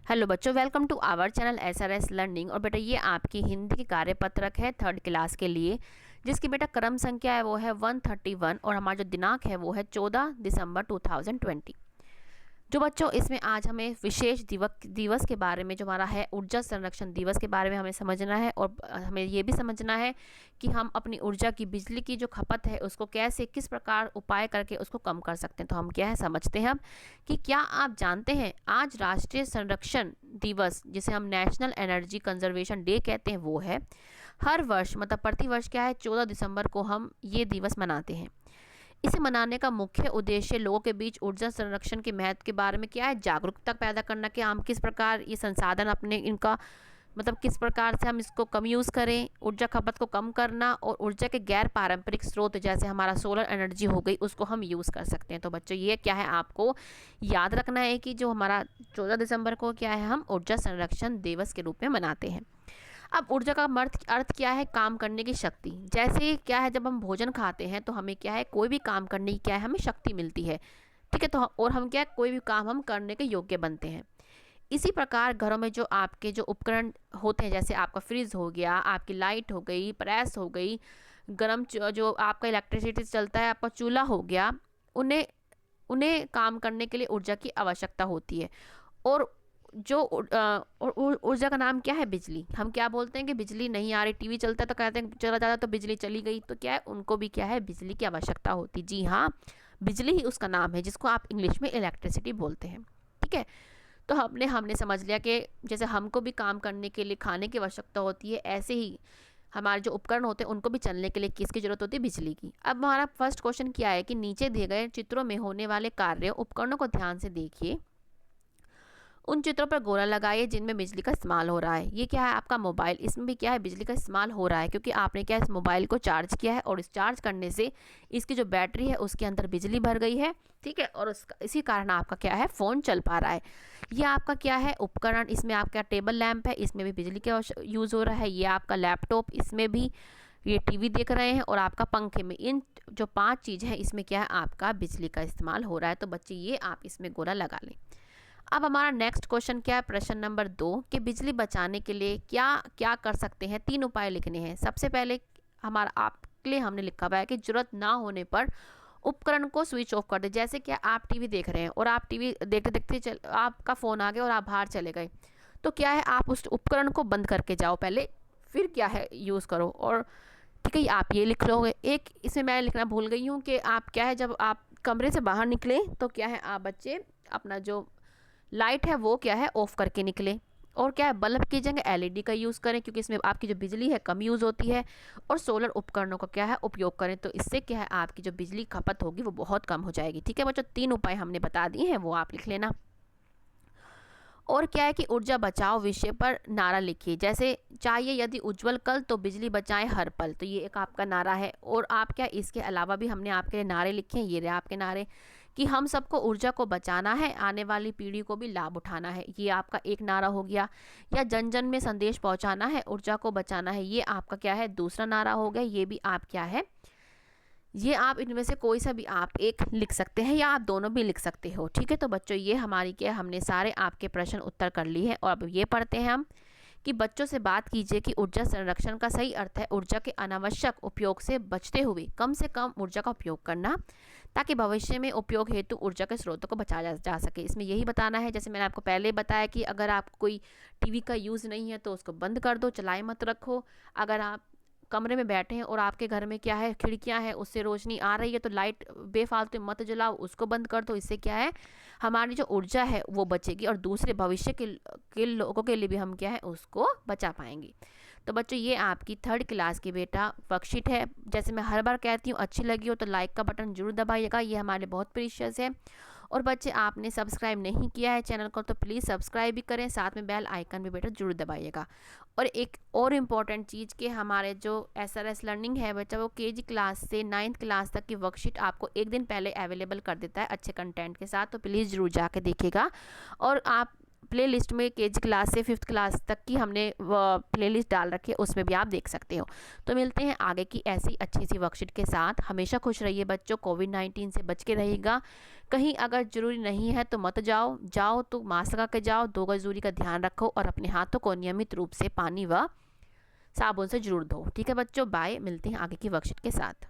Hello बच्चों, welcome to our channel SRS learning. और बेटा ये आपकी हिंदी की कार्यपत्रक है थर्ड क्लास के लिए, जिसकी बेटा क्रम संख्या है वो है 131 और हमारा जो दिनांक है वो है 14 दिसंबर 2020। जो बच्चों इसमें आज हमें विशेष दिवस के बारे में, जो हमारा है ऊर्जा संरक्षण दिवस के बारे में हमें समझना है। और हमें ये भी समझना है कि हम अपनी ऊर्जा की, बिजली की जो खपत है उसको कैसे, किस प्रकार उपाय करके उसको कम कर सकते हैं। तो हम क्या है समझते हैं अब कि क्या आप जानते हैं आज राष्ट्रीय संरक्षण दिवस, जिसे हम नेशनल एनर्जी कंजर्वेशन डे कहते हैं, वो है हर वर्ष, मतलब प्रतिवर्ष क्या है 14 दिसंबर को हम ये दिवस मनाते हैं। इसे मनाने का मुख्य उद्देश्य लोगों के बीच ऊर्जा संरक्षण के महत्व के बारे में क्या है, जागरूकता पैदा करना कि हम किस प्रकार ये संसाधन अपने इनका, मतलब किस प्रकार से हम इसको कम यूज़ करें, ऊर्जा खपत को कम करना, और ऊर्जा के गैर पारंपरिक स्रोत जैसे हमारा सोलर एनर्जी हो गई उसको हम यूज़ कर सकते हैं। तो बच्चों ये क्या है, आपको याद रखना है कि जो हमारा 14 दिसंबर को क्या है हम ऊर्जा संरक्षण दिवस के रूप में मनाते हैं। अब ऊर्जा का अर्थ क्या है, काम करने की शक्ति। जैसे क्या है, जब हम भोजन खाते हैं तो हमें क्या है, कोई भी काम करने की क्या है हमें शक्ति मिलती है, ठीक है। तो और हम क्या है, कोई भी काम हम करने के योग्य बनते हैं। इसी प्रकार घरों में जो आपके जो उपकरण होते हैं, जैसे आपका फ्रिज हो गया, आपकी लाइट हो गई, प्रेस हो गई, गर्म जो आपका इलेक्ट्रिसिटी से चलता है, आपका चूल्हा हो गया, उन्हें उन्हें काम करने के लिए ऊर्जा की आवश्यकता होती है। और जो ऊर्जा का नाम क्या है, बिजली। हम क्या बोलते हैं कि बिजली नहीं आ रही, टीवी चलता है तो कहते हैं चला जाता तो बिजली चली गई, तो क्या है उनको भी क्या है बिजली की आवश्यकता होती। जी हाँ, बिजली ही उसका नाम है जिसको आप इंग्लिश में इलेक्ट्रिसिटी बोलते हैं, ठीक है। तो हमने समझ लिया कि जैसे हमको भी काम करने के लिए खाने की आवश्यकता होती है, ऐसे ही हमारे जो उपकरण होते हैं उनको भी चलने के लिए किसकी जरूरत होती है, बिजली की। अब हमारा फर्स्ट क्वेश्चन क्या है कि नीचे दिए गए चित्रों में होने वाले कार्य उपकरणों को ध्यान से देखिए। उन चित्रों पर गोला लगाइए जिनमें बिजली का इस्तेमाल हो रहा है। ये क्या है, आपका मोबाइल, इसमें भी क्या है बिजली का इस्तेमाल हो रहा है, क्योंकि आपने क्या इस मोबाइल को चार्ज किया है और इस चार्ज करने से इसकी जो बैटरी है उसके अंदर बिजली भर गई है, ठीक है। और इसी कारण आपका क्या है फ़ोन चल पा रहा है। ये आपका क्या है उपकरण, इसमें आपका टेबल लैंप है, इसमें भी बिजली का यूज़ हो रहा है। ये आपका लैपटॉप, इसमें भी ये टीवी देख रहे हैं, और आपका पंखे में, इन जो 5 चीज़ है इसमें क्या है आपका बिजली का इस्तेमाल हो रहा है। तो बच्चे ये आप इसमें गोला लगा लें। अब हमारा नेक्स्ट क्वेश्चन क्या है, प्रश्न नंबर 2 कि बिजली बचाने के लिए क्या क्या कर सकते हैं। 3 उपाय लिखने हैं। सबसे पहले हमारा आपके लिए हमने लिखा हुआ है कि जरूरत ना होने पर उपकरण को स्विच ऑफ कर दे। जैसे क्या आप टीवी देख रहे हैं और आप टीवी देखते देखते आपका फ़ोन आ गया और आप बाहर चले गए, तो क्या है आप उस उपकरण को बंद करके जाओ पहले, फिर क्या है यूज़ करो। और ठीक है, आप ये लिख लोगे। एक इसमें मैं लिखना भूल गई हूँ कि आप क्या है जब आप कमरे से बाहर निकले तो क्या है आप बच्चे अपना जो लाइट है वो क्या है ऑफ करके निकले। और क्या है बल्ब की जगह एलईडी का यूज़ करें, क्योंकि इसमें आपकी जो बिजली है कम यूज़ होती है। और सोलर उपकरणों का क्या है उपयोग करें, तो इससे क्या है आपकी जो बिजली खपत होगी वो बहुत कम हो जाएगी, ठीक है बच्चों। 3 उपाय हमने बता दिए हैं, वो आप लिख लेना। और क्या है कि ऊर्जा बचाओ विषय पर नारा लिखिए। जैसे चाहिए यदि उज्जवल कल तो बिजली बचाएं हर पल, तो ये एक आपका नारा है। और आप क्या इसके अलावा भी हमने आपके लिए नारे लिखे हैं, ये रहे आपके नारे कि हम सबको ऊर्जा को बचाना है, आने वाली पीढ़ी को भी लाभ उठाना है, ये आपका एक नारा हो गया। या जन जन में संदेश पहुंचाना है, ऊर्जा को बचाना है, ये आपका क्या है दूसरा नारा हो गया। ये भी आप क्या है, ये आप इनमें से कोई सा भी आप एक लिख सकते हैं या आप दोनों भी लिख सकते हो, ठीक है। तो बच्चों ये हमारी क्या, हमने सारे आपके प्रश्न उत्तर कर लिए हैं। और अब ये पढ़ते हैं हम कि बच्चों से बात कीजिए कि ऊर्जा संरक्षण का सही अर्थ है ऊर्जा के अनावश्यक उपयोग से बचते हुए कम से कम ऊर्जा का उपयोग करना, ताकि भविष्य में उपयोग हेतु ऊर्जा के स्रोतों को बचाया जा सके। इसमें यही बताना है, जैसे मैंने आपको पहले बताया कि अगर आप कोई टीवी का यूज़ नहीं है तो उसको बंद कर दो, चलाए मत रखो। अगर आप कमरे में बैठे हैं और आपके घर में क्या है खिड़कियां हैं उससे रोशनी आ रही है, तो लाइट बेफालतू मत जलाओ, उसको बंद कर दो। इससे क्या है हमारी जो ऊर्जा है वो बचेगी, और दूसरे भविष्य के लोगों के लिए भी हम क्या है उसको बचा पाएंगे। तो बच्चों ये आपकी थर्ड क्लास की बेटा वर्कशीट है। जैसे मैं हर बार कहती हूँ, अच्छी लगी हो तो लाइक का बटन जरूर दबाइएगा, ये हमारे बहुत प्रीशियस है। और बच्चे आपने सब्सक्राइब नहीं किया है चैनल को तो प्लीज़ सब्सक्राइब भी करें, साथ में बेल आइकन भी बेटा जरूर दबाइएगा। और एक और इम्पॉर्टेंट चीज़ कि हमारे जो एसआरएस लर्निंग है बच्चा, वो केजी क्लास से 9th क्लास तक की वर्कशीट आपको एक दिन पहले अवेलेबल कर देता है अच्छे कंटेंट के साथ, तो प्लीज़ ज़रूर जाके देखिएगा। और आप प्ले लिस्ट में केजी क्लास से 5th क्लास तक की हमने प्ले लिस्ट डाल रखी है, उसमें भी आप देख सकते हो। तो मिलते हैं आगे की ऐसी अच्छी सी वर्कशीट के साथ। हमेशा खुश रहिए बच्चों, कोविड-19 से बच के रहिएगा। कहीं अगर ज़रूरी नहीं है तो मत जाओ तो मास्क लगा के जाओ, 2 गज दूरी का ध्यान रखो और अपने हाथों को नियमित रूप से पानी व साबुन से जरूर धो। ठीक है बच्चों, बाय, मिलते हैं आगे की वर्कशीट के साथ।